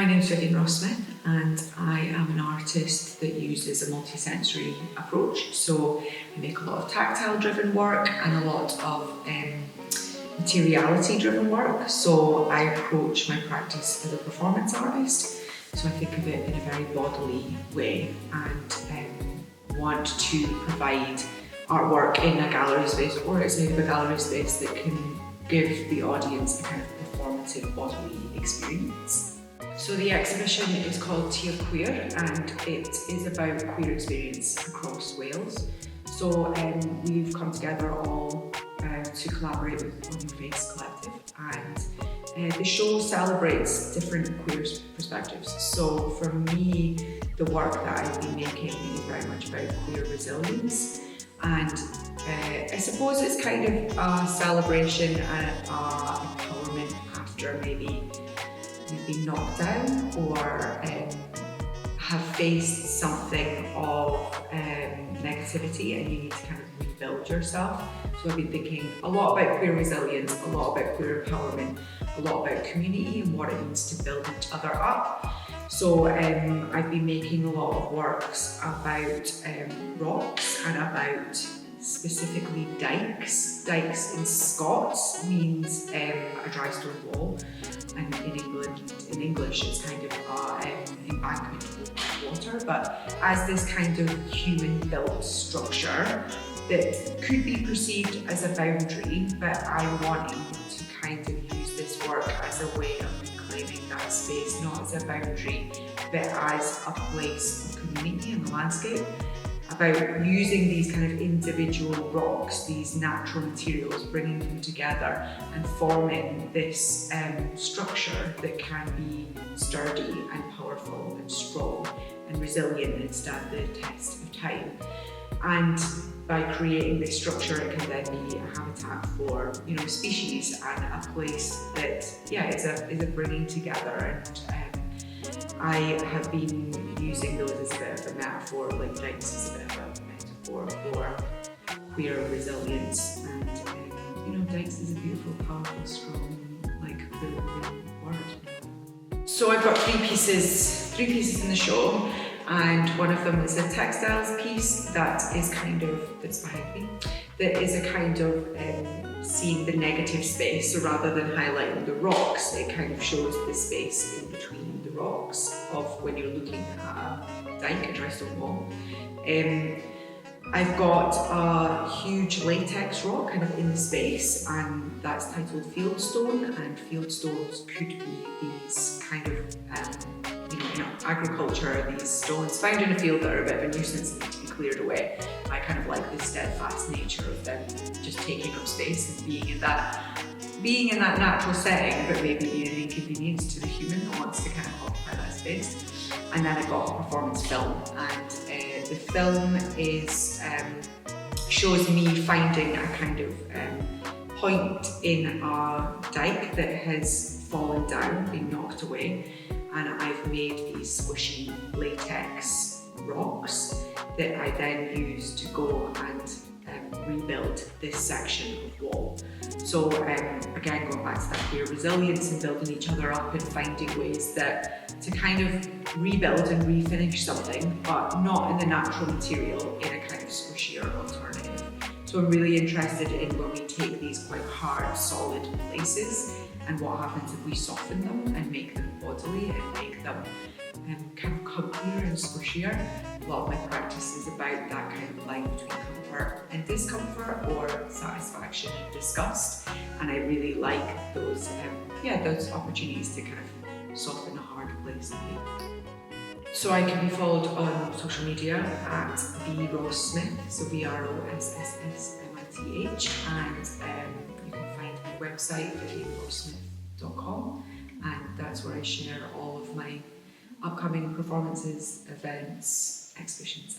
My name is Vivian Ross Smith and I am an artist that uses a multi-sensory approach. So I make a lot of tactile driven work and a lot of materiality driven work. So I approach my practice as a performance artist. So I think of it in a very bodily way and want to provide artwork in a gallery space or outside of a gallery space that can give the audience a kind of performative bodily experience. So the exhibition is called Tir Cwiar and it is about queer experience across Wales. So we've come together all to collaborate with On Your Face Collective, and the show celebrates different queer perspectives. So for me, the work that I've been making is very much about queer resilience, and I suppose it's kind of a celebration and empowerment after maybe you've been knocked down or have faced something of negativity and you need to kind of rebuild yourself. So I've been thinking a lot about queer resilience, a lot about queer empowerment, a lot about community and what it means to build each other up. So I've been making a lot of works about rocks and about specifically dikes. Dikes in Scots means a dry stone wall, and in English it's kind of an embankment of water, but as this kind of human-built structure that could be perceived as a boundary, but I wanted to kind of use this work as a way of reclaiming that space, not as a boundary, but as a place of community in the landscape. About using these kind of individual rocks, these natural materials, bringing them together and forming this structure that can be sturdy and powerful and strong and resilient and stand the test of time. And by creating this structure, it can then be a habitat for species and a place that is a bringing together. And I have been using those as a bit of a metaphor, like dikes as a bit of a metaphor for queer resilience. And dikes is a beautiful, powerful, strong, queer word. So I've got three pieces in the show, and one of them is a textiles piece that's behind me, that is a kind of seeing the negative space. So rather than highlighting the rocks, it kind of shows the space in between the rocks of when you're looking at a dike, a dry stone wall. I've got a huge latex rock kind of in the space, and that's titled fieldstone, and fieldstones could be these kind of in agriculture, these stones found in a field that are a bit of a nuisance and need to be cleared away. I kind of like the steadfast nature of them just taking up space and being in that natural setting, but maybe being an inconvenience to the human that wants to kind of occupy that space. And then I got a performance film, and the film shows me finding a kind of point in a dike that has fallen down, been knocked away, and I've made these squishy latex rocks that I then use to go and rebuild this section of wall. So again, going back to that queer resilience and building each other up and finding ways to kind of rebuild and refinish something, but not in the natural material, in a kind of squishier alternative. So I'm really interested in when we take these quite hard, solid places and what happens if we soften them and make them bodily and make them kind of comfier and squishier. A lot of my practice is about that kind of line between comfort and discomfort, or satisfaction and disgust, and I really like those opportunities to kind of soften a hard place in me. So I can be followed on social media at V Ross Smith, so VROSSSMITH, and you can find my website vivianrosssmith.com, and that's where I share all of my upcoming performances, events, exhibitions,